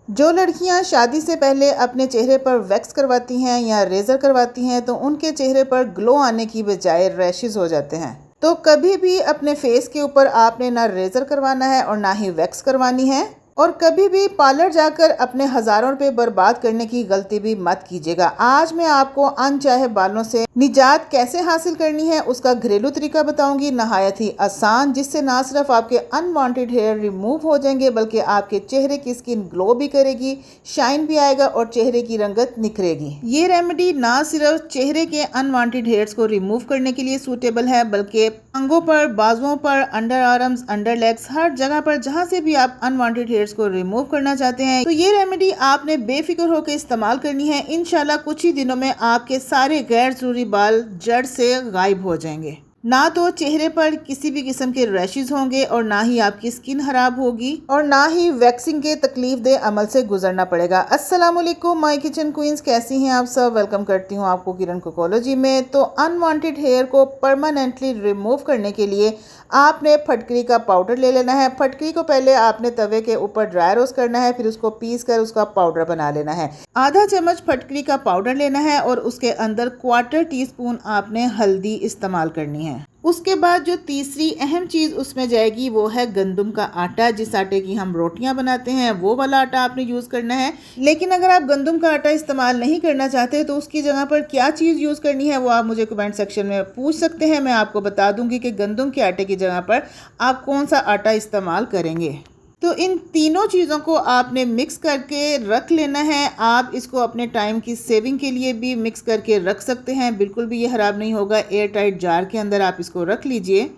जो लड़कियां शादी से पहले अपने चेहरे पर वैक्स करवाती हैं या रेज़र करवाती हैं तो उनके चेहरे पर ग्लो आने की बजाय रैशेस हो जाते हैं। तो कभी भी अपने फेस के ऊपर आपने ना रेज़र करवाना है और ना ही वैक्स करवानी है। और कभी भी पार्लर जाकर अपने हज़ारों रुपए बर्बाद करने की गलती भी मत कीजिएगा। आज मैं आपको अनचाहे बालों से निजात कैसे हासिल करनी है उसका घरेलू तरीका बताऊंगी, नहायत ही आसान, जिससे ना सिर्फ आपके अनवांटेड हेयर रिमूव हो जाएंगे बल्कि आपके चेहरे की स्किन ग्लो भी करेगी, शाइन भी आएगा और चेहरे की रंगत निखरेगी। ये रेमेडी ना सिर्फ चेहरे के अनवांटेड हेयर्स को रिमूव करने के लिए सूटेबल है बल्कि अंगों पर, बाजुओं पर, अंडर आर्म्स, अंडर लेग्स, हर जगह पर जहां से भी आप अनवांटेड हेयर्स को रिमूव करना चाहते हैं तो ये रेमेडी आपने बेफिक्र होकर इस्तेमाल करनी है। इंशाल्लाह कुछ ही दिनों में आपके सारे गैर जरूरी बाल जड़ से गायब हो जाएंगे। ना तो चेहरे पर किसी भी किस्म के रैशेज होंगे और ना ही आपकी स्किन खराब होगी और ना ही वैक्सिंग के तकलीफ दे अमल से गुजरना पड़ेगा। अस्सलाम वालेकुम माय किचन क्वींस, कैसी हैं आप सब। वेलकम करती हूँ आपको किरण कोकोलॉजी में। तो अनवांटेड हेयर को परमानेंटली रिमूव करने के लिए आपने फटकरी का पाउडर ले लेना है। फटकरी को पहले आपने तवे के ऊपर ड्राई रोस्ट करना है, फिर उसको पीस कर उसका पाउडर बना लेना है। आधा चम्मच फटकरी का पाउडर लेना है और उसके अंदर 1/4 टीस्पून आपने हल्दी इस्तेमाल करनी है। उसके बाद जो तीसरी अहम चीज़ उसमें जाएगी वो है गंदम का आटा। जिस आटे की हम रोटियां बनाते हैं वो वाला आटा आपने यूज़ करना है। लेकिन अगर आप गंदम का आटा इस्तेमाल नहीं करना चाहते तो उसकी जगह पर क्या चीज़ यूज़ करनी है वो आप मुझे कमेंट सेक्शन में पूछ सकते हैं। मैं आपको बता दूंगी कि गंदम के आटे की जगह पर आप कौन सा आटा इस्तेमाल करेंगे। तो इन तीनों चीज़ों को आपने मिक्स करके रख लेना है। आप इसको अपने टाइम की सेविंग के लिए भी मिक्स करके रख सकते हैं, बिल्कुल भी ये ख़राब नहीं होगा। एयर टाइट जार के अंदर आप इसको रख लीजिए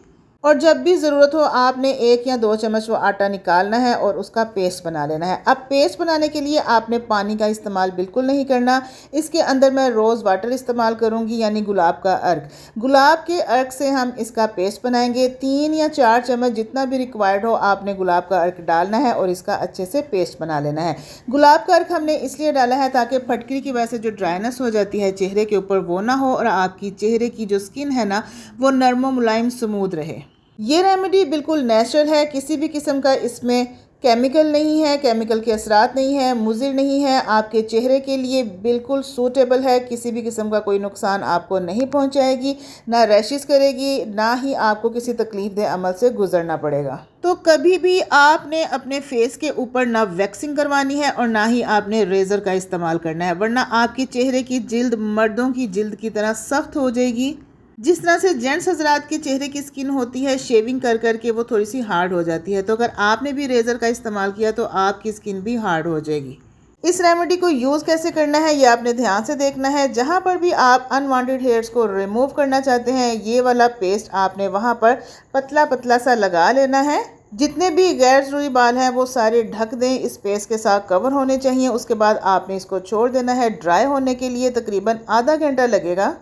और जब भी ज़रूरत हो आपने 1 या 2 चम्मच वो आटा निकालना है और उसका पेस्ट बना लेना है। अब पेस्ट बनाने के लिए आपने पानी का इस्तेमाल बिल्कुल नहीं करना। इसके अंदर मैं रोज़ वाटर इस्तेमाल करूँगी, यानी गुलाब का अर्क। गुलाब के अर्क से हम इसका पेस्ट बनाएंगे। 3 या 4 चम्मच जितना भी रिक्वायर्ड हो आपने गुलाब का अर्क डालना है और इसका अच्छे से पेस्ट बना लेना है। गुलाब का अर्क हमने इसलिए डाला है ताकि फटकरी की वजह से जो ड्राइनेस हो जाती है चेहरे के ऊपर वो ना हो और आपकी चेहरे की जो स्किन है ना वो नरम मुलायम स्मूथ रहे। ये रेमेडी बिल्कुल नेचुरल है, किसी भी किस्म का इसमें केमिकल नहीं है, केमिकल के असरात नहीं है, मुज़िर नहीं है। आपके चेहरे के लिए बिल्कुल सूटेबल है, किसी भी किस्म का कोई नुकसान आपको नहीं पहुंचाएगी, ना रैशेस करेगी, ना ही आपको किसी तकलीफ दे अमल से गुजरना पड़ेगा। तो कभी भी आपने अपने फेस के ऊपर ना वैक्सिंग करवानी है और ना ही आपने रेज़र का इस्तेमाल करना है, वरना आपके चेहरे की जिल्द मर्दों की जिल्द की तरह सख्त हो जाएगी। जिस तरह से जेंट्स हजरात के चेहरे की स्किन होती है शेविंग कर करके वो थोड़ी सी हार्ड हो जाती है, तो अगर आपने भी रेज़र का इस्तेमाल किया तो आपकी स्किन भी हार्ड हो जाएगी। इस रेमेडी को यूज़ कैसे करना है ये आपने ध्यान से देखना है। जहाँ पर भी आप अनवांटेड हेयर्स को रिमूव करना चाहते हैं ये वाला पेस्ट आपने वहाँ पर पतला पतला सा लगा लेना है। जितने भी गैर ज़रूरी बाल हैं वो सारे ढक दें, इस पेस्ट के साथ कवर होने चाहिए। उसके बाद आपने इसको छोड़ देना है ड्राई होने के लिए, तकरीबन आधा घंटा लगेगा।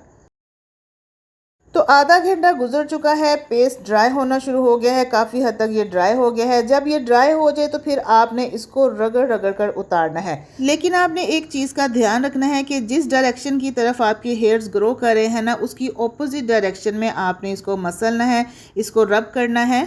तो आधा घंटा गुजर चुका है, पेस्ट ड्राई होना शुरू हो गया है, काफ़ी हद तक ये ड्राई हो गया है। जब ये ड्राई हो जाए तो फिर आपने इसको रगड़ रगड़ कर उतारना है। लेकिन आपने एक चीज़ का ध्यान रखना है कि जिस डायरेक्शन की तरफ आपके हेयर्स ग्रो कर रहे हैं ना उसकी ऑपोजिट डायरेक्शन में आपने इसको मसलना है, इसको रब करना है।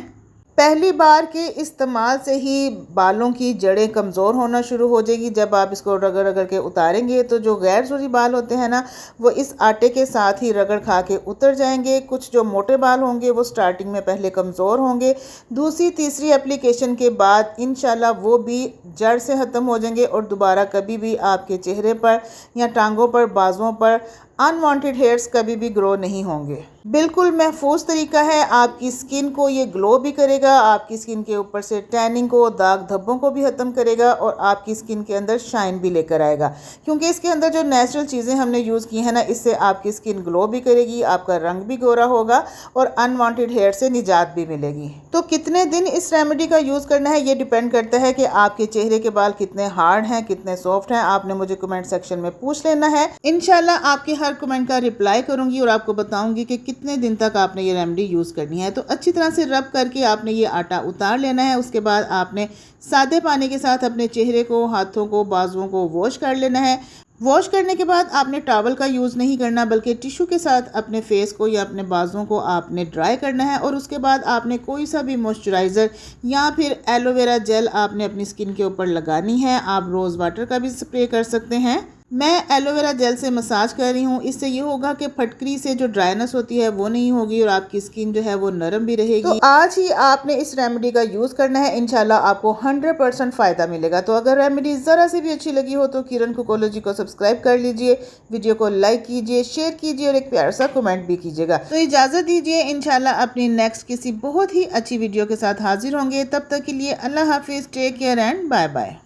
पहली बार के इस्तेमाल से ही बालों की जड़ें कमज़ोर होना शुरू हो जाएगी। जब आप इसको रगड़ रगड़ के उतारेंगे तो जो गैर ज़रूरी बाल होते हैं ना वो इस आटे के साथ ही रगड़ खा के उतर जाएंगे। कुछ जो मोटे बाल होंगे वो स्टार्टिंग में पहले कमज़ोर होंगे, दूसरी तीसरी एप्लीकेशन के बाद इंशाल्लाह वो भी जड़ से ख़त्म हो जाएंगे और दोबारा कभी भी आपके चेहरे पर या टांगों पर, बाजुओं पर अनवांटेड हेयर्स कभी भी ग्रो नहीं होंगे। बिल्कुल महफूज तरीका है, आपकी स्किन को ये ग्लो भी करेगा, आपकी स्किन के ऊपर से टैनिंग को, दाग धब्बों को भी ख़त्म करेगा और आपकी स्किन के अंदर शाइन भी लेकर आएगा। क्योंकि इसके अंदर जो नेचुरल चीज़ें हमने यूज़ की हैं ना इससे आपकी स्किन ग्लो भी करेगी, आपका रंग भी गोरा होगा और अनवांटेड हेयर से निजात भी मिलेगी। तो कितने दिन इस रेमेडी का यूज़ करना है ये डिपेंड करता है कि आपके चेहरे के बाल कितने हार्ड हैं, कितने सॉफ्ट हैं। आपने मुझे कमेंट सेक्शन में पूछ लेना है। इंशाल्लाह आपके हर कमेंट का रिप्लाई करूंगी और आपको बताऊंगी कि कितने दिन तक आपने ये रेमेडी यूज़ करनी है। तो अच्छी तरह से रब करके आपने ये आटा उतार लेना है। उसके बाद आपने सादे पानी के साथ अपने चेहरे को, हाथों को, बाजुओं को वॉश कर लेना है। वॉश करने के बाद आपने टॉवल का यूज़ नहीं करना, बल्कि टिश्यू के साथ अपने फेस को या अपने बाजुओं को आपने ड्राई करना है। और उसके बाद आपने कोई सा भी मॉइस्चराइज़र या फिर एलोवेरा जेल आपने अपनी स्किन के ऊपर लगानी है। आप रोज़ वाटर का भी स्प्रे कर सकते हैं। मैं एलोवेरा जेल से मसाज कर रही हूँ। इससे ये होगा कि फटकरी से जो ड्राइनेस होती है वो नहीं होगी और आपकी स्किन जो है वो नरम भी रहेगी। तो आज ही आपने इस रेमेडी का यूज़ करना है, इंशाल्लाह आपको 100% फ़ायदा मिलेगा। तो अगर रेमेडी ज़रा सी भी अच्छी लगी हो तो किरण कुकोलॉजी को सब्सक्राइब कर लीजिए, वीडियो को लाइक कीजिए, शेयर कीजिए और एक प्यारा सा कमेंट भी कीजिएगा। तो इजाज़त दीजिए, इंशाल्लाह अपनी नेक्स्ट किसी बहुत ही अच्छी वीडियो के साथ हाजिर होंगे। तब तक के लिए अल्लाह हाफिज़, take care and bye bye.